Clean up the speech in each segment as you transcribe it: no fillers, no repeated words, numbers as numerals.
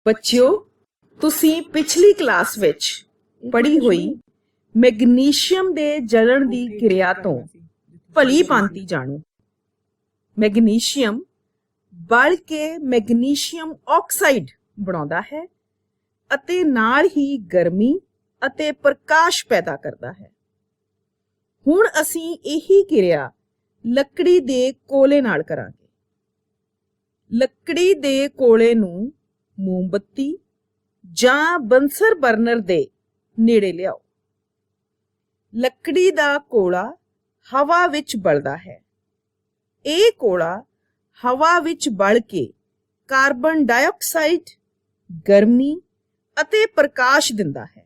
ਬੱਚਿਓ, ਤੁਸੀਂ ਪਿਛਲੀ ਕਲਾਸ ਵਿੱਚ ਪੜ੍ਹੀ ਹੋਈ ਮੈਗਨੀਸ਼ੀਅਮ ਦੇ ਜਲਣ ਦੀ ਕਿਰਿਆ ਤੋਂ ਭਲੀ ਭਾਂਤੀ ਜਾਣੋ। ਮੈਗਨੀਸ਼ੀਅਮ ਬਲ ਕੇ ਮੈਗਨੀਸ਼ੀਅਮ ਆਕਸਾਈਡ ਬਣਾਉਂਦਾ ਹੈ ਅਤੇ ਨਾਲ ਹੀ ਗਰਮੀ ਅਤੇ ਪ੍ਰਕਾਸ਼ ਪੈਦਾ ਕਰਦਾ ਹੈ। ਹੁਣ ਅਸੀਂ ਇਹੀ ਕਿਰਿਆ ਲੱਕੜੀ ਦੇ ਕੋਲੇ ਨਾਲ ਕਰਾਂਗੇ। ਲੱਕੜੀ ਦੇ ਕੋਲੇ ਨੂੰ ਮੋਮਬੱਤੀ ਜਾਂ ਬੰਸਰ ਬਰਨਰ ਦੇ ਨੇੜੇ ਲਿਆਓ। ਲੱਕੜੀ ਦਾ ਕੋਲਾ ਹਵਾ ਵਿੱਚ ਬਲਦਾ ਹੈ। ਇਹ ਕੋਲਾ ਹਵਾ ਵਿੱਚ ਬਲ ਕੇ ਕਾਰਬਨ ਡਾਈਆਕਸਾਈਡ, ਗਰਮੀ ਅਤੇ ਪ੍ਰਕਾਸ਼ ਦਿੰਦਾ ਹੈ।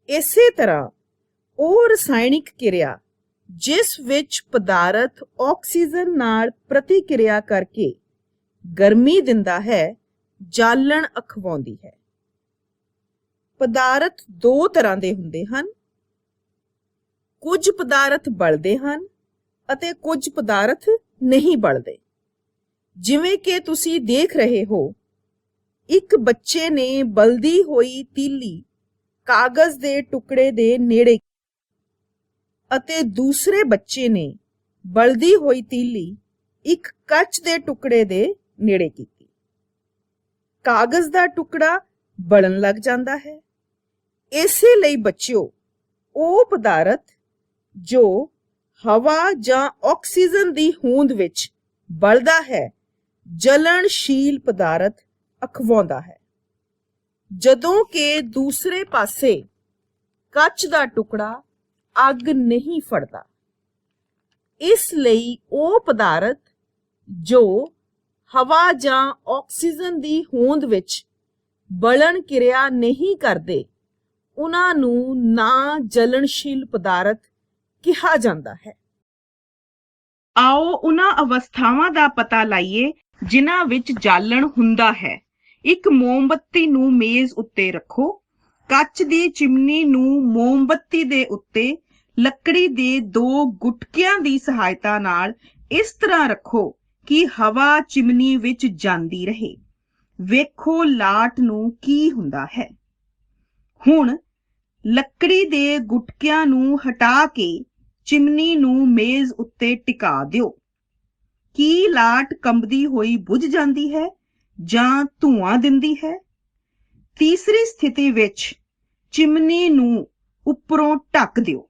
ਇਸੇ ਤਰ੍ਹਾਂ ਉਹ ਰਸਾਇਣਿਕ ਕਿਰਿਆ ਜਿਸ ਵਿੱਚ ਪਦਾਰਥ ਆਕਸੀਜਨ ਨਾਲ ਪ੍ਰਤੀਕਿਰਿਆ ਕਰਕੇ ਗਰਮੀ ਦਿੰਦਾ ਹੈ, ਜਾਲਣ ਅਖਵਾਉਂਦੀ ਹੈ। ਪਦਾਰਥ ਦੋ ਤਰ੍ਹਾਂ ਦੇ ਹੁੰਦੇ ਹਨ। ਕੁਝ ਪਦਾਰਥ ਬਲਦੇ ਹਨ ਅਤੇ ਕੁਝ ਪਦਾਰਥ ਨਹੀਂ ਬਲਦੇ। ਜਿਵੇਂ ਕਿ ਤੁਸੀਂ ਦੇਖ ਰਹੇ ਹੋ, ਇੱਕ ਬੱਚੇ ਨੇ ਬਲਦੀ ਹੋਈ ਤੀਲੀ ਕਾਗਜ਼ ਦੇ ਟੁਕੜੇ ਦੇ ਨੇੜੇ ਅਤੇ ਦੂਸਰੇ ਬੱਚੇ ਨੇ ਬਲਦੀ ਹੋਈ ਤੀਲੀ ਇੱਕ ਕੱਚ ਦੇ ਟੁਕੜੇ ਦੇ ਨੇੜੇ ਕੀਤੀ। ਕਾਗਜ਼ ਦਾ ਟੁਕੜਾ ਬਲਣ ਲੱਗ ਜਾਂਦਾ ਹੈ। ਇਸੇ ਲਈ ਬੱਚਿਓ, ਉਹ ਪਦਾਰਥ ਜੋ ਹਵਾ ਜਾਂ ਆਕਸੀਜਨ ਦੀ ਹੋਂਦ ਵਿੱਚ ਬਲਦਾ ਹੈ, ਜਲਣਸ਼ੀਲ ਪਦਾਰਥ ਅਖਵਾਉਂਦਾ ਹੈ, ਜਦੋਂ ਕਿ ਦੂਸਰੇ ਪਾਸੇ ਕੱਚ ਦਾ ਟੁਕੜਾ ਅੱਗ ਨਹੀਂ ਫੜਦਾ। ਇਸ ਲਈ ਉਹ ਪਦਾਰਥ ਜੋ ਹਵਾ ਜਾਂ ਆਕਸੀਜਨ ਦੀ ਹੋਂਦ ਵਿੱਚ ਬਲਣ ਕਿਰਿਆ ਨਹੀਂ ਕਰਦੇ, ਉਹਨਾਂ ਨੂੰ ਨਾ ਜਲਣਸ਼ੀਲ ਪਦਾਰਥ ਕਿਹਾ ਜਾਂਦਾ ਹੈ। ਆਓ ਉਹਨਾਂ ਅਵਸਥਾਵਾਂ ਦਾ ਪਤਾ ਲਾਈਏ ਜਿਨ੍ਹਾਂ ਵਿੱਚ ਜਾਲਣ ਹੁੰਦਾ ਹੈ। ਇੱਕ ਮੋਮਬੱਤੀ ਨੂੰ ਮੇਜ਼ ਉੱਤੇ ਰੱਖੋ। ਕੱਚ ਦੀ ਚਿਮਨੀ ਨੂੰ ਮੋਮਬੱਤੀ ਦੇ ਉੱਤੇ ਲੱਕੜੀ ਦੇ ਦੋ ਗੁਟਕਿਆਂ ਦੀ ਸਹਾਇਤਾ ਨਾਲ ਇਸ ਤਰ੍ਹਾਂ ਰੱਖੋ ਕਿ ਹਵਾ ਚਿਮਨੀ ਵਿੱਚ ਜਾਂਦੀ ਰਹੇ। ਵੇਖੋ ਲਾਟ ਨੂੰ ਕੀ ਹੁੰਦਾ ਹੈ। ਹੁਣ ਲੱਕੜੀ ਦੇ ਗੁਟਕਿਆਂ ਨੂੰ ਹਟਾ ਕੇ ਚਿਮਨੀ ਨੂੰ ਮੇਜ਼ ਉੱਤੇ ਟਿਕਾ ਦਿਓ। ਕੀ ਲਾਟ ਕੰਬਦੀ ਹੋਈ ਬੁਝ ਜਾਂਦੀ ਹੈ ਜਾਂ ਧੂਆਂ ਦਿੰਦੀ ਹੈ? ਤੀਸਰੀ ਸਥਿਤੀ ਵਿੱਚ ਚਿਮਨੀ ਨੂੰ ਉੱਪਰੋਂ ਢੱਕ ਦਿਓ।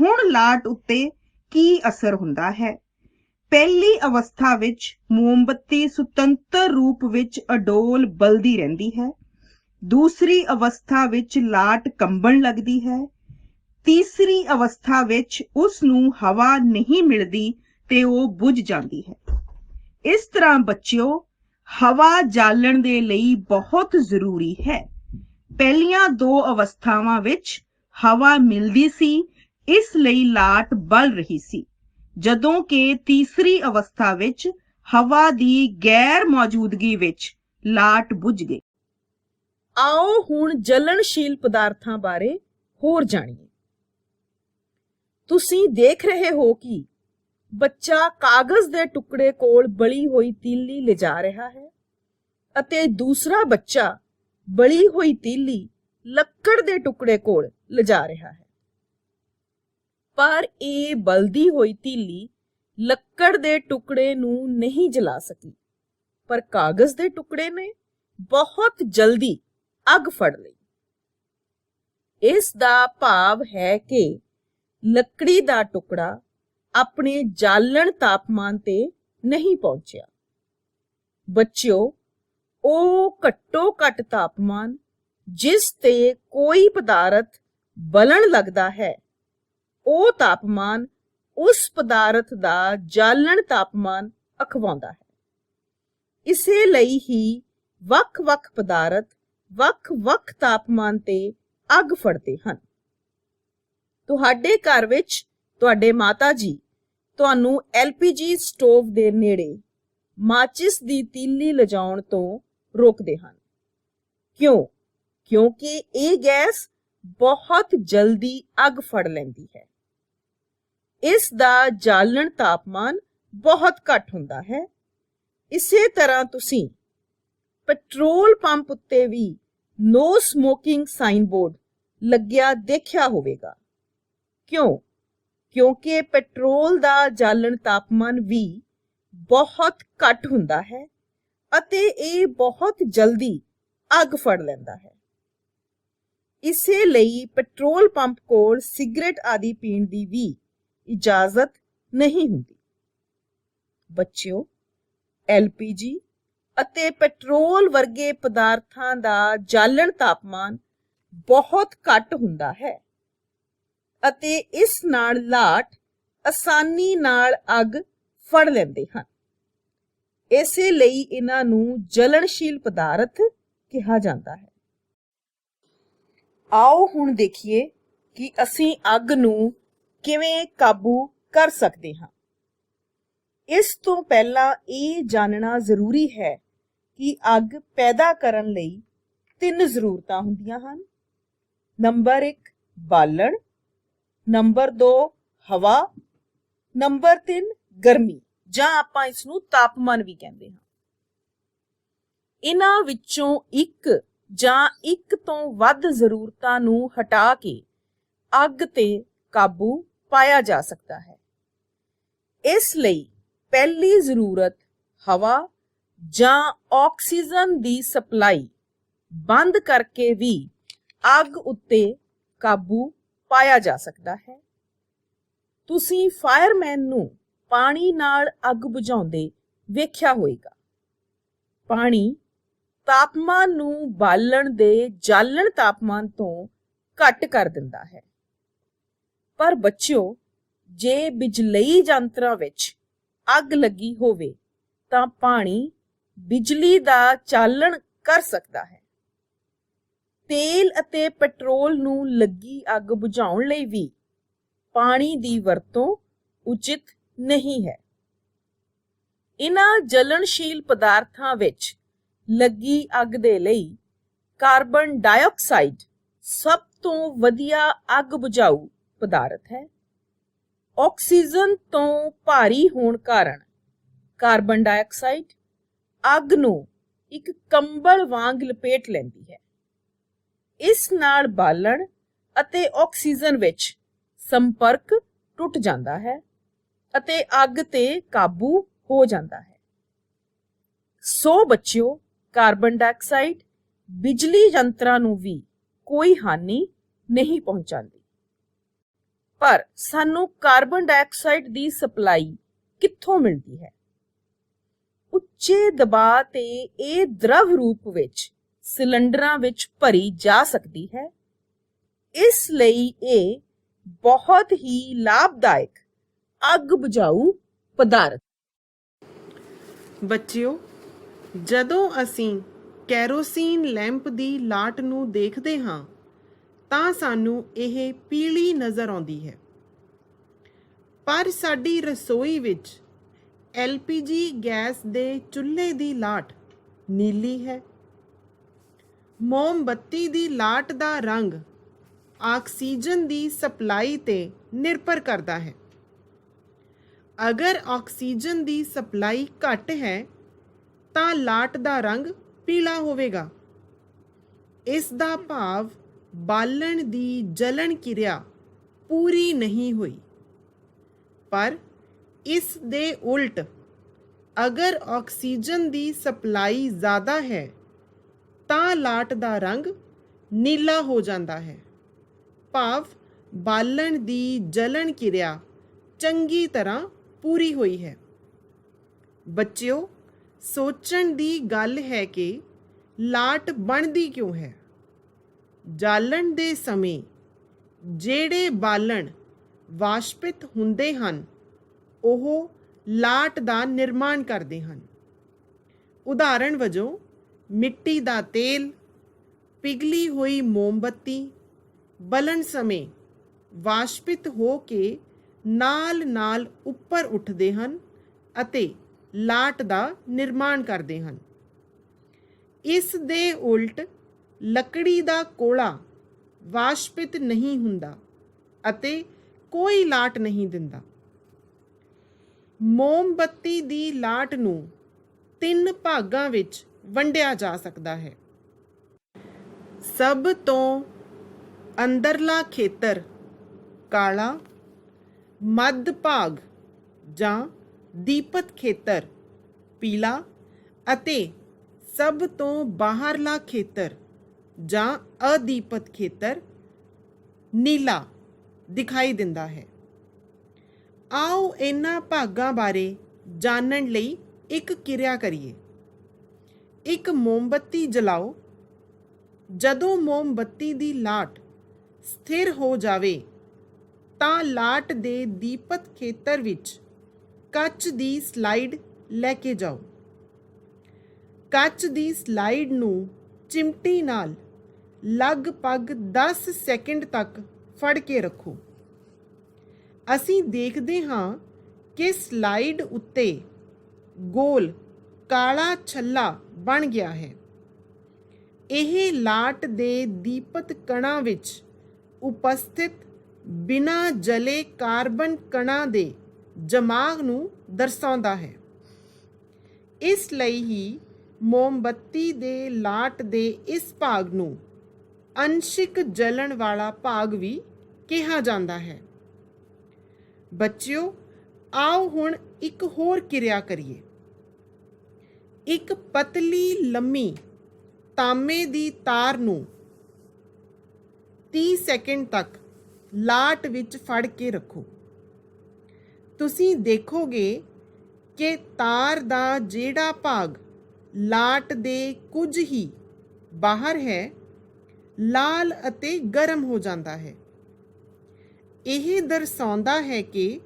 ਹੁਣ ਲਾਟ ਉੱਤੇ ਕੀ ਅਸਰ ਹੁੰਦਾ ਹੈ? ਪਹਿਲੀ ਅਵਸਥਾ ਵਿੱਚ ਮੋਮਬੱਤੀ ਸੁਤੰਤਰ ਰੂਪ ਵਿੱਚ ਅਡੋਲ ਬਲਦੀ ਰਹਿੰਦੀ ਹੈ। ਦੂਸਰੀ ਅਵਸਥਾ ਵਿੱਚ ਲਾਟ ਕੰਬਣ ਲੱਗਦੀ ਹੈ। ਤੀਸਰੀ ਅਵਸਥਾ ਵਿੱਚ ਉਸ ਨੂੰ ਹਵਾ ਨਹੀਂ ਮਿਲਦੀ ਤੇ ਉਹ ਬੁਝ ਜਾਂਦੀ ਹੈ। ਇਸ ਤਰ੍ਹਾਂ ਬੱਚਿਓ, ਹਵਾ ਜਾਲਣ ਦੇ ਲਈ ਬਹੁਤ ਜ਼ਰੂਰੀ ਹੈ। ਪਹਿਲੀਆਂ ਦੋ ਅਵਸਥਾਵਾਂ ਵਿੱਚ ਹਵਾ ਮਿਲਦੀ ਸੀ, ਇਸ ਲਈ ਲਾਟ ਬਲ ਰਹੀ ਸੀ, ਜਦੋਂ ਕਿ ਤੀਸਰੀ ਅਵਸਥਾ ਵਿੱਚ ਹਵਾ ਦੀ ਗੈਰ ਮੌਜੂਦਗੀ ਵਿੱਚ ਲਾਟ ਬੁਝ ਗਈ। ਆਓ ਹੁਣ ਜਲਣਸ਼ੀਲ ਪਦਾਰਥਾਂ ਬਾਰੇ ਹੋਰ ਜਾਣੀਏ। ਤੁਸੀਂ ਦੇਖ ਰਹੇ ਹੋ ਕਿ ਬੱਚਾ ਕਾਗਜ਼ ਦੇ ਟੁਕੜੇ ਕੋਲ ਬਲੀ ਹੋਈ ਤੀਲੀ ਲਿਜਾ ਰਿਹਾ ਹੈ ਅਤੇ ਦੂਸਰਾ ਬੱਚਾ ਬਲੀ ਹੋਈ ਤੀਲੀ ਲੱਕੜ ਦੇ ਟੁਕੜੇ ਕੋਲ ਲਿਜਾ ਰਿਹਾ ਹੈ। ਪਰ ਇਹ ਬਲਦੀ ਹੋਈ ਤੀਲੀ ਲੱਕੜ ਦੇ ਟੁਕੜੇ ਨੂੰ ਨਹੀਂ ਜਲਾ ਸਕੀ, ਪਰ ਕਾਗਜ਼ ਦੇ ਟੁਕੜੇ ਨੇ ਬਹੁਤ ਜਲਦੀ ਅੱਗ ਫੜ ਲਈ। ਇਸ ਦਾ ਭਾਵ ਹੈ ਕਿ ਲੱਕੜੀ ਦਾ ਟੁਕੜਾ ਆਪਣੇ ਜਾਲਣ ਤਾਪਮਾਨ ਤੇ ਨਹੀਂ ਪਹੁੰਚਿਆ। ਬੱਚਿਓ, ਉਹ ਘੱਟੋ ਘੱਟ ਤਾਪਮਾਨ ਜਿਸ ਤੇ ਕੋਈ ਪਦਾਰਥ ਬਲਣ ਲੱਗਦਾ ਹੈ, ਉਹ ਤਾਪਮਾਨ ਉਸ ਪਦਾਰਥ ਦਾ ਜਾਲਣ ਤਾਪਮਾਨ ਅਖਵਾਉਂਦਾ ਹੈ। ਇਸੇ ਲਈ ਹੀ ਵੱਖ-ਵੱਖ ਪਦਾਰਥ ਵੱਖ-ਵੱਖ ਤਾਪਮਾਨ ਤੇ ਅੱਗ ਫੜਦੇ ਹਨ। ਤੁਹਾਡੇ ਘਰ ਵਿੱਚ ਤੁਹਾਡੇ ਮਾਤਾ ਜੀ ਤੁਹਾਨੂੰ LPG ਸਟੋਵ ਦੇ ਨੇੜੇ ਮਾਚਿਸ ਦੀ ਤੀਲੀ ਲਿਜਾਉਣ ਤੋਂ ਰੋਕਦੇ ਹਨ। ਕਿਉਂ? ਕਿਉਂਕਿ ਇਹ ਗੈਸ ਬਹੁਤ ਜਲਦੀ ਅੱਗ ਫੜ ਲੈਂਦੀ ਹੈ। ਇਸ ਦਾ ਜਾਲਣ ਤਾਪਮਾਨ ਬਹੁਤ ਘੱਟ ਹੁੰਦਾ ਹੈ। ਇਸੇ ਤਰ੍ਹਾਂ ਤੁਸੀਂ ਪੈਟਰੋਲ ਪੰਪ ਉੱਤੇ ਵੀ ਨੋ ਸਮੋਕਿੰਗ ਸਾਈਨ ਬੋਰਡ ਲੱਗਿਆ ਦੇਖਿਆ ਹੋਵੇਗਾ। ਕਿਉਂ? ਕਿਉਂਕਿ ਪੈਟਰੋਲ ਦਾ ਜਾਲਣ ਤਾਪਮਾਨ ਵੀ ਬਹੁਤ ਘੱਟ ਹੁੰਦਾ ਹੈ ਅਤੇ ਇਹ ਬਹੁਤ ਜਲਦੀ ਅੱਗ ਫੜ ਲੈਂਦਾ ਹੈ। ਇਸੇ ਲਈ ਪੈਟਰੋਲ ਪੰਪ ਕੋਲ ਸਿਗਰਟ ਆਦਿ ਪੀਣ ਦੀ ਵੀ ਇਜਾਜ਼ਤ ਨਹੀਂ ਹੁੰਦੀ। ਬੱਚਿਓ, LPG ਅਤੇ ਪੈਟਰੋਲ ਵਰਗੇ ਪਦਾਰਥਾਂ ਦਾ ਜਾਲਣ ਤਾਪਮਾਨ ਬਹੁਤ ਘੱਟ ਹੁੰਦਾ ਹੈ ਅਤੇ ਇਸ ਨਾਲ ਲਾਟ ਆਸਾਨੀ ਨਾਲ ਅੱਗ ਫੜ ਲੈਂਦੇ ਹਨ। ਇਸੇ ਲਈ ਇਹਨਾਂ ਨੂੰ ਜਲਣਸ਼ੀਲ ਪਦਾਰਥ ਕਿਹਾ ਜਾਂਦਾ ਹੈ। ਆਓ ਹੁਣ ਦੇਖੀਏ ਕਿ ਅਸੀਂ ਅੱਗ ਨੂੰ ਕਿਵੇਂ ਕਾਬੂ ਕਰ ਸਕਦੇ ਹਾਂ। ਇਸ ਤੋਂ ਪਹਿਲਾਂ ਇਹ ਜਾਣਨਾ ਜ਼ਰੂਰੀ ਹੈ ਕਿ ਅੱਗ ਪੈਦਾ ਕਰਨ ਲਈ 3 ਜ਼ਰੂਰਤਾਂ ਹੁੰਦੀਆਂ ਹਨ। ਨੰਬਰ 1 ਬਾਲਣ, ਨੰਬਰ 2 ਹਵਾ, ਨੰਬਰ 3 ਗਰਮੀ, ਜਾਂ ਆਪਾਂ ਇਸ ਨੂੰ ਤਾਪਮਾਨ ਵੀ ਕਹਿੰਦੇ ਹਾਂ। ਇਹਨਾਂ ਵਿੱਚੋਂ ਇੱਕ ਜਾਂ ਇੱਕ ਤੋਂ ਵੱਧ ਜ਼ਰੂਰਤਾਂ ਨੂੰ ਹਟਾ ਕੇ ਅੱਗ ਤੇ ਕਾਬੂ ਪਾਇਆ ਜਾ ਸਕਦਾ ਹੈ। ਇਸ ਲਈ ਪਹਿਲੀ ਜ਼ਰੂਰਤ ਹਵਾ ਜਾਂ ਆਕਸੀਜਨ ਦੀ ਸਪਲਾਈ ਬੰਦ ਕਰਕੇ ਵੀ ਅੱਗ ਉੱਤੇ ਕਾਬੂ ਪਾਇਆ ਜਾ ਸਕਦਾ ਹੈ। ਤੁਸੀਂ ਫਾਇਰਮੈਨ ਨੂੰ ਪਾਣੀ ਨਾਲ ਅੱਗ ਬੁਝਾਉਂਦੇ ਵੇਖਿਆ ਹੋਵੇਗਾ। ਪਾਣੀ ਤਾਪਮਾਨ ਨੂੰ ਬਾਲਣ ਦੇ ਜਾਲਣ ਤਾਪਮਾਨ ਤੋਂ ਘੱਟ ਕਰ ਦਿੰਦਾ ਹੈ। ਪਰ ਬੱਚਿਓ, ਜੇ ਬਿਜਲਈ ਯੰਤਰਾਂ ਵਿੱਚ ਅੱਗ ਲੱਗੀ ਹੋਵੇ ਤਾਂ ਪਾਣੀ ਬਿਜਲੀ ਦਾ ਚਾਲਣ ਕਰ ਸਕਦਾ ਹੈ। ਤੇਲ ਅਤੇ ਪੈਟਰੋਲ ਨੂੰ ਲੱਗੀ ਅੱਗ ਬੁਝਾਉਣ ਲਈ ਵੀ ਪਾਣੀ ਦੀ ਵਰਤੋਂ ਉਚਿਤ ਨਹੀਂ ਹੈ। ਇਹਨਾਂ ਜਲਣਸ਼ੀਲ ਪਦਾਰਥਾਂ ਵਿੱਚ ਲੱਗੀ ਅੱਗ ਦੇ ਲਈ ਕਾਰਬਨ ਡਾਈਆਕਸਾਈਡ ਸਭ ਤੋਂ ਵਧੀਆ ਅੱਗ ਬੁਝਾਊ ਪਦਾਰਥ ਹੈ। ਆਕਸੀਜਨ ਤੋਂ ਭਾਰੀ ਹੋਣ ਕਾਰਨ ਕਾਰਬਨ ਡਾਈਆਕਸਾਈਡ ਅੱਗ ਨੂੰ ਇੱਕ ਕੰਬਲ ਵਾਂਗ ਲਪੇਟ ਲੈਂਦੀ ਹੈ। ਇਸ ਨਾਲ ਬਾਲਣ ਅਤੇ ਆਕਸੀਜਨ ਵਿੱਚ ਸੰਪਰਕ ਟੁੱਟ ਜਾਂਦਾ ਹੈ ਅਤੇ ਅੱਗ ਤੇ ਕਾਬੂ ਹੋ ਜਾਂਦਾ ਹੈ। ਸੋ ਬੱਚਿਓ, ਕਾਰਬਨ ਡਾਈਆਕਸਾਈਡ ਬਿਜਲੀ ਯੰਤਰਾਂ ਨੂੰ ਵੀ ਕੋਈ ਹਾਨੀ ਨਹੀਂ ਪਹੁੰਚਾਉਂਦੀ। ਪਰ ਸਾਨੂੰ ਕਾਰਬਨ ਡਾਈਆਕਸਾਈਡ ਦੀ ਸਪਲਾਈ ਕਿੱਥੋਂ ਮਿਲਦੀ ਹੈ? ਉੱਚੇ ਦਬਾਅ ਤੇ ਇਹ ਦ੍ਰਵ ਰੂਪ ਵਿੱਚ ਸਿਲੰਡਰਾਂ ਵਿੱਚ ਭਰੀ ਜਾ ਸਕਦੀ ਹੈ। ਇਸ ਲਈ ਇਹ ਬਹੁਤ ਹੀ ਲਾਭਦਾਇਕ ਅੱਗ ਬੁਝਾਊ ਪਦਾਰਥ। ਬੱਚਿਓ, ਜਦੋਂ ਅਸੀਂ ਕੈਰੋਸੀਨ ਲੈਂਪ ਦੀ ਲਾਟ ਨੂੰ ਦੇਖਦੇ ਹਾਂ ਤਾਂ ਸਾਨੂੰ ਇਹ ਪੀਲੀ ਨਜ਼ਰ ਆਉਂਦੀ ਹੈ। ਪਰ ਸਾਡੀ ਰਸੋਈ ਵਿੱਚ LPG ਗੈਸ ਦੇ ਚੁੱਲ੍ਹੇ ਦੀ ਲਾਟ ਨੀਲੀ ਹੈ। ਮੋਮਬੱਤੀ ਦੀ ਲਾਟ ਦਾ ਰੰਗ ਆਕਸੀਜਨ ਦੀ ਸਪਲਾਈ ਤੇ ਨਿਰਭਰ ਕਰਦਾ ਹੈ। ਅਗਰ ਆਕਸੀਜਨ ਦੀ ਸਪਲਾਈ ਘੱਟ ਹੈ ਤਾਂ ਲਾਟ ਦਾ ਰੰਗ ਪੀਲਾ ਹੋਵੇਗਾ। ਇਸ ਦਾ ਭਾਵ ਬਾਲਣ ਦੀ ਜਲਣ ਕਿਰਿਆ ਪੂਰੀ ਨਹੀਂ ਹੋਈ। ਪਰ ਇਸ ਦੇ ਉਲਟ, ਅਗਰ ਆਕਸੀਜਨ ਦੀ ਸਪਲਾਈ ਜ਼ਿਆਦਾ ਹੈ ਤਾਂ ਲਾਟ ਦਾ ਰੰਗ ਨੀਲਾ ਹੋ ਜਾਂਦਾ ਹੈ। ਭਾਵ ਬਾਲਣ ਦੀ ਜਲਣ ਕਿਰਿਆ ਚੰਗੀ ਤਰ੍ਹਾਂ ਪੂਰੀ ਹੋਈ ਹੈ। ਬੱਚਿਓ, ਸੋਚਣ ਦੀ ਗੱਲ ਹੈ ਕਿ ਲਾਟ ਬਣਦੀ ਕਿਉਂ ਹੈ? ਜਾਲਣ ਦੇ ਸਮੇਂ ਜਿਹੜੇ ਬਾਲਣ ਵਾਸ਼ਪਿਤ ਹੁੰਦੇ ਹਨ ਉਹ ਲਾਟ ਦਾ ਨਿਰਮਾਣ ਕਰਦੇ ਹਨ। ਉਦਾਹਰਣ ਵਜੋਂ ਮਿੱਟੀ ਦਾ ਤੇਲ, ਪਿਘਲੀ ਹੋਈ ਮੋਮਬੱਤੀ ਬਲਣ ਸਮੇਂ ਵਾਸ਼ਪਿਤ ਹੋ ਕੇ ਨਾਲ-ਨਾਲ ਉੱਪਰ ਉੱਠਦੇ ਹਨ ਅਤੇ ਲਾਟ ਦਾ ਨਿਰਮਾਣ ਕਰਦੇ ਹਨ। ਇਸ ਦੇ ਉਲਟ ਲੱਕੜੀ ਦਾ ਕੋਲਾ ਵਾਸ਼ਪਿਤ ਨਹੀਂ ਹੁੰਦਾ ਅਤੇ ਕੋਈ ਲਾਟ ਨਹੀਂ ਦਿੰਦਾ। ਮੋਮਬੱਤੀ ਦੀ ਲਾਟ ਨੂੰ 3 ਭਾਗਾਂ ਵਿੱਚ ਵੰਡਿਆ ਜਾ ਸਕਦਾ ਹੈ। ਸਭ ਤੋਂ ਅੰਦਰਲਾ ਖੇਤਰ ਕਾਲਾ, ਮੱਧ ਭਾਗ ਜਾਂ ਦੀਪਤ ਖੇਤਰ ਪੀਲਾ ਅਤੇ ਸਭ ਤੋਂ ਬਾਹਰਲਾ ਖੇਤਰ ਜਾਂ ਅਦੀਪਤ ਖੇਤਰ ਨੀਲਾ ਦਿਖਾਈ ਦਿੰਦਾ ਹੈ। ਆਓ ਇਹਨਾਂ ਭਾਗਾਂ ਬਾਰੇ ਜਾਣਨ ਲਈ ਇੱਕ ਕਿਰਿਆ ਕਰੀਏ। ਇੱਕ ਮੋਮਬੱਤੀ ਜਲਾਓ। ਜਦੋਂ ਮੋਮਬੱਤੀ ਦੀ ਲਾਟ ਸਥਿਰ ਹੋ ਜਾਵੇ ਤਾਂ ਲਾਟ ਦੇ ਦੀਪਤ ਖੇਤਰ ਵਿੱਚ ਕੱਚ ਦੀ ਸਲਾਈਡ ਲੈ ਕੇ ਜਾਓ। ਕੱਚ ਦੀ ਸਲਾਈਡ ਨੂੰ ਚਿਮਟੀ ਨਾਲ ਲਗਭਗ 10 ਸੈਕਿੰਡ ਤੱਕ ਫੜ ਕੇ ਰੱਖੋ। ਅਸੀਂ ਦੇਖਦੇ ਹਾਂ ਕਿ ਸਲਾਈਡ ਉੱਤੇ ਗੋਲ ਕਾਲਾ ਛੱਲਾ ਬਣ ਗਿਆ ਹੈ। ਇਹ ਲਾਟ ਦੇ ਦੀਪਤ ਕਣਾਂ ਵਿੱਚ ਉਪਸਥਿਤ ਬਿਨਾਂ ਜਲੇ ਕਾਰਬਨ ਕਣਾਂ ਦੇ ਜਮਾਗ ਨੂੰ ਦਰਸਾਉਂਦਾ ਹੈ। ਇਸ ਲਈ ਹੀ ਮੋਮਬੱਤੀ ਦੇ ਲਾਟ ਦੇ ਇਸ ਭਾਗ ਨੂੰ ਅੰਸ਼ਿਕ ਜਲਣ ਵਾਲਾ ਭਾਗ ਵੀ ਕਿਹਾ ਜਾਂਦਾ ਹੈ। ਬੱਚਿਓ, ਆਓ ਹੁਣ ਇੱਕ ਹੋਰ ਕਿਰਿਆ ਕਰੀਏ। ਇੱਕ ਪਤਲੀ ਲੰਮੀ ਤਾਂਬੇ ਦੀ ਤਾਰ ਨੂੰ 30 ਸੈਕਿੰਡ ਤੱਕ ਲਾਟ ਵਿੱਚ ਫੜ ਕੇ ਰੱਖੋ। ਤੁਸੀਂ ਦੇਖੋਗੇ ਕਿ ਤਾਰ ਦਾ ਜਿਹੜਾ ਭਾਗ ਲਾਟ ਦੇ ਕੁਝ ਹੀ ਬਾਹਰ ਹੈ, ਲਾਲ ਅਤੇ ਗਰਮ ਹੋ ਜਾਂਦਾ ਹੈ। ਇਹ ਦਰਸਾਉਂਦਾ ਹੈ ਕਿ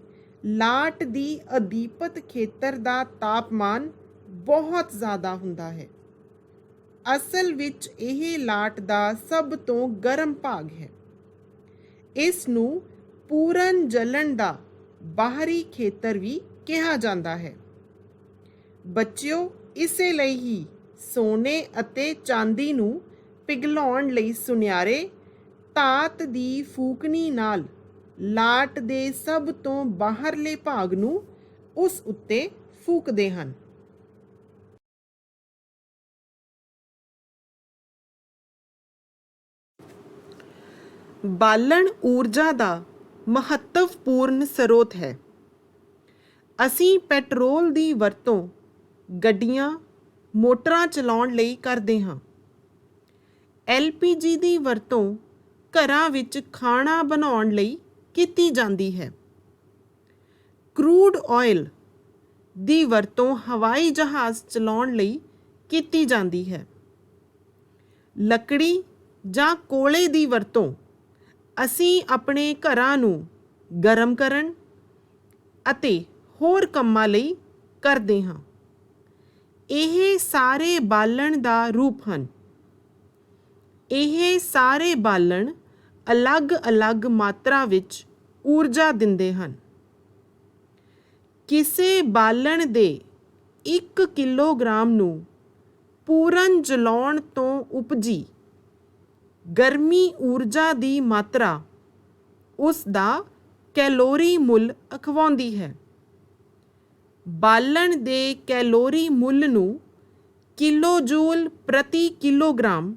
ਲਾਟ ਦੀ ਅਦੀਪਤ ਖੇਤਰ ਦਾ ਤਾਪਮਾਨ ਬਹੁਤ ਜ਼ਿਆਦਾ ਹੁੰਦਾ ਹੈ। ਅਸਲ ਵਿੱਚ ਇਹ ਲਾਟ ਦਾ ਸਭ ਤੋਂ ਗਰਮ ਭਾਗ ਹੈ। ਇਸ ਨੂੰ ਪੂਰਨ ਜਲਣ ਦਾ ਬਾਹਰੀ ਖੇਤਰ ਵੀ ਕਿਹਾ ਜਾਂਦਾ ਹੈ। ਬੱਚਿਓ, ਇਸੇ ਲਈ ਹੀ ਸੋਨੇ ਅਤੇ ਚਾਂਦੀ ਨੂੰ ਪਿਘਲਾਉਣ ਲਈ ਸੁਨਿਆਰੇ ਧਾਤ ਦੀ ਫੂਕਣੀ ਨਾਲ ਲਾਟ ਦੇ ਸਭ ਤੋਂ ਬਾਹਰਲੇ ਭਾਗ ਨੂੰ ਉਸ ਉੱਤੇ ਫੂਕਦੇ ਹਨ। ਬਾਲਣ ਊਰਜਾ ਦਾ ਮਹੱਤਵਪੂਰਨ ਸਰੋਤ ਹੈ। ਅਸੀਂ ਪੈਟਰੋਲ ਦੀ ਵਰਤੋਂ ਗੱਡੀਆਂ, ਮੋਟਰਾਂ ਚਲਾਉਣ ਲਈ ਕਰਦੇ ਹਾਂ। LPG ਦੀ ਵਰਤੋਂ ਘਰਾਂ ਵਿੱਚ ਖਾਣਾ ਬਣਾਉਣ ਲਈ ਕੀਤੀ ਜਾਂਦੀ ਹੈ। ਕਰੂਡ ਆਇਲ ਦੀ ਵਰਤੋਂ ਹਵਾਈ ਜਹਾਜ਼ ਚਲਾਉਣ ਲਈ ਕੀਤੀ ਜਾਂਦੀ ਹੈ। ਲੱਕੜੀ ਜਾਂ ਕੋਲੇ ਦੀ ਵਰਤੋਂ ਅਸੀਂ ਆਪਣੇ ਘਰਾਂ ਨੂੰ ਗਰਮ ਕਰਨ ਅਤੇ ਹੋਰ ਕੰਮਾਂ ਲਈ ਕਰਦੇ ਹਾਂ। ਇਹ ਸਾਰੇ ਬਾਲਣ ਦਾ ਰੂਪ ਹਨ। ਇਹ ਸਾਰੇ ਬਾਲਣ ਅਲੱਗ-ਅਲੱਗ ਮਾਤਰਾ ਵਿੱਚ ਊਰਜਾ ਦਿੰਦੇ ਹਨ। ਕਿਸੇ ਬਾਲਣ ਦੇ 1 ਕਿਲੋਗ੍ਰਾਮ ਨੂੰ ਪੂਰਨ ਜਲਾਉਣ ਤੋਂ ਉਪਜੀ ਗਰਮੀ ਊਰਜਾ ਦੀ ਮਾਤਰਾ ਉਸ ਦਾ ਕੈਲੋਰੀ ਮੁੱਲ ਅਖਵਾਉਂਦੀ ਹੈ। ਬਾਲਣ ਦੇ ਕੈਲੋਰੀ ਮੁੱਲ ਨੂੰ ਕਿਲੋਜੂਲ ਪ੍ਰਤੀ ਕਿਲੋਗ੍ਰਾਮ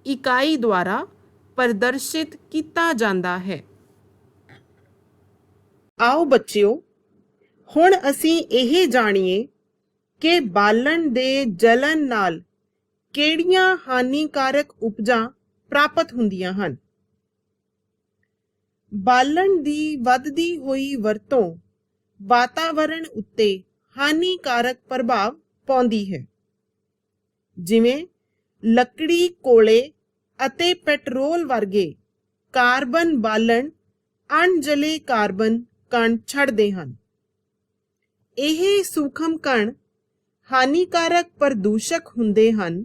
ਇਕਾਈ ਦੁਆਰਾ ਪ੍ਰਦਰਸ਼ਿਤ ਕੀਤਾ ਜਾਂਦਾ ਹੈ। ਆਓ ਬੱਚਿਓ, ਹੁਣ ਅਸੀਂ ਇਹ ਜਾਣੀਏ ਕਿ ਬਾਲਣ ਦੇ ਜਲਣ ਨਾਲ ਕਿਹੜੀਆਂ ਹਾਨੀਕਾਰਕ ਉਪਜਾਂ ਪ੍ਰਾਪਤ ਹੁੰਦੀਆਂ ਹਨ। ਬਾਲਣ ਦੀ ਵੱਧਦੀ ਹੋਈ ਵਰਤੋਂ ਵਾਤਾਵਰਣ ਉੱਤੇ ਹਾਨੀਕਾਰਕ ਪ੍ਰਭਾਵ ਪਾਉਂਦੀ ਹੈ। ਜਿਵੇਂ ਲੱਕੜੀ, ਕੋਲੇ ਅਤੇ ਪੈਟਰੋਲ ਵਰਗੇ ਕਾਰਬਨ ਬਾਲਣ ਅਣਜਲੇ ਕਾਰਬਨ ਕਣ ਛੱਡਦੇ ਹਨ। ਇਹ ਸੂਖਮ ਕਣ ਹਾਨੀਕਾਰਕ ਪ੍ਰਦੂਸ਼ਕ ਹੁੰਦੇ ਹਨ,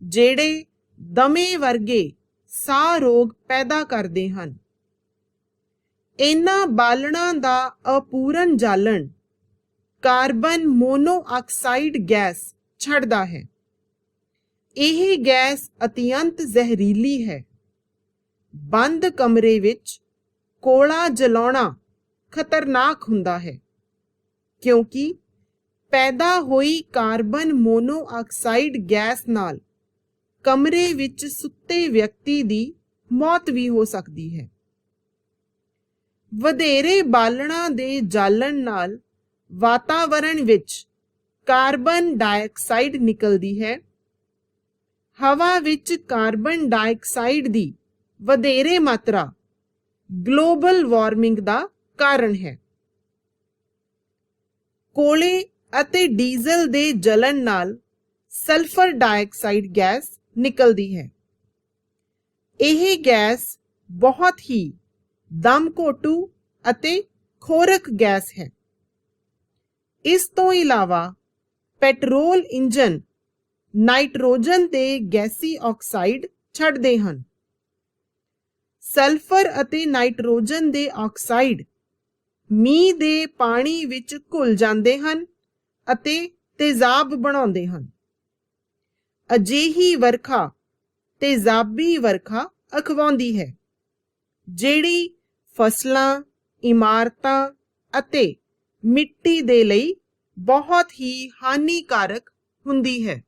ਜਿਹੜੇ ਦਮੇ ਵਰਗੇ ਸਾਹ ਰੋਗ ਪੈਦਾ ਕਰਦੇ ਹਨ। ਇਹਨਾਂ ਬਾਲਣਾਂ ਦਾ ਅਪੂਰਨ ਜਾਲਣ ਕਾਰਬਨ ਮੋਨੋਆਕਸਾਈਡ ਗੈਸ ਛੱਡਦਾ ਹੈ। ਇਹ ਗੈਸ ਅਤਿਅੰਤ ਜ਼ਹਿਰੀਲੀ ਹੈ। ਬੰਦ ਕਮਰੇ ਵਿੱਚ ਕੋਲਾ ਜਲਾਉਣਾ ਖਤਰਨਾਕ ਹੁੰਦਾ ਹੈ, ਕਿਉਂਕਿ ਪੈਦਾ ਹੋਈ ਕਾਰਬਨ ਮੋਨੋਆਕਸਾਈਡ ਗੈਸ ਨਾਲ ਕਮਰੇ ਵਿੱਚ ਸੁੱਤੇ ਵਿਅਕਤੀ ਦੀ ਮੌਤ ਵੀ ਹੋ ਸਕਦੀ ਹੈ। ਵਧੇਰੇ ਬਾਲਣਾਂ ਦੇ ਜਾਲਣ ਨਾਲ ਵਾਤਾਵਰਣ ਵਿੱਚ ਕਾਰਬਨ ਡਾਈਆਕਸਾਈਡ ਨਿਕਲਦੀ ਹੈ। ਹਵਾ ਵਿੱਚ ਕਾਰਬਨ ਡਾਈਆਕਸਾਈਡ ਦੀ ਵਧੇਰੇ ਮਾਤਰਾ ਗਲੋਬਲ ਵਾਰਮਿੰਗ ਦਾ ਕਾਰਨ ਹੈ। ਕੋਲੇ ਅਤੇ ਡੀਜ਼ਲ ਦੇ ਜਲਣ ਨਾਲ ਸਲਫਰ ਡਾਈਆਕਸਾਈਡ ਗੈਸ ਨਿਕਲਦੀ ਹੈ। ਇਹ ਗੈਸ ਬਹੁਤ ਹੀ ਦਮਘੋਟੂ ਅਤੇ ਖੋਰਕ ਗੈਸ ਹੈ। ਇਸ ਤੋਂ ਇਲਾਵਾ ਪੈਟਰੋਲ ਇੰਜਨ ਨਾਈਟ੍ਰੋਜਨ ਤੇ ਗੈਸੀ ਆਕਸਾਈਡ ਛੱਡਦੇ ਹਨ। ਸਲਫਰ ਅਤੇ ਨਾਈਟ੍ਰੋਜਨ ਦੇ ਆਕਸਾਈਡ ਮੀਂਹ ਦੇ ਪਾਣੀ ਵਿੱਚ ਘੁਲ ਜਾਂਦੇ ਹਨ ਅਤੇ ਤੇਜ਼ਾਬ ਬਣਾਉਂਦੇ ਹਨ। ਅਜਿਹੀ ਵਰਖਾ ਤੇਜ਼ਾਬੀ ਵਰਖਾ ਅਖਵਾਉਂਦੀ ਹੈ, ਜਿਹੜੀ ਫਸਲਾਂ, ਇਮਾਰਤਾਂ ਅਤੇ ਮਿੱਟੀ ਦੇ ਲਈ ਬਹੁਤ ਹੀ ਹਾਨੀਕਾਰਕ ਹੁੰਦੀ ਹੈ।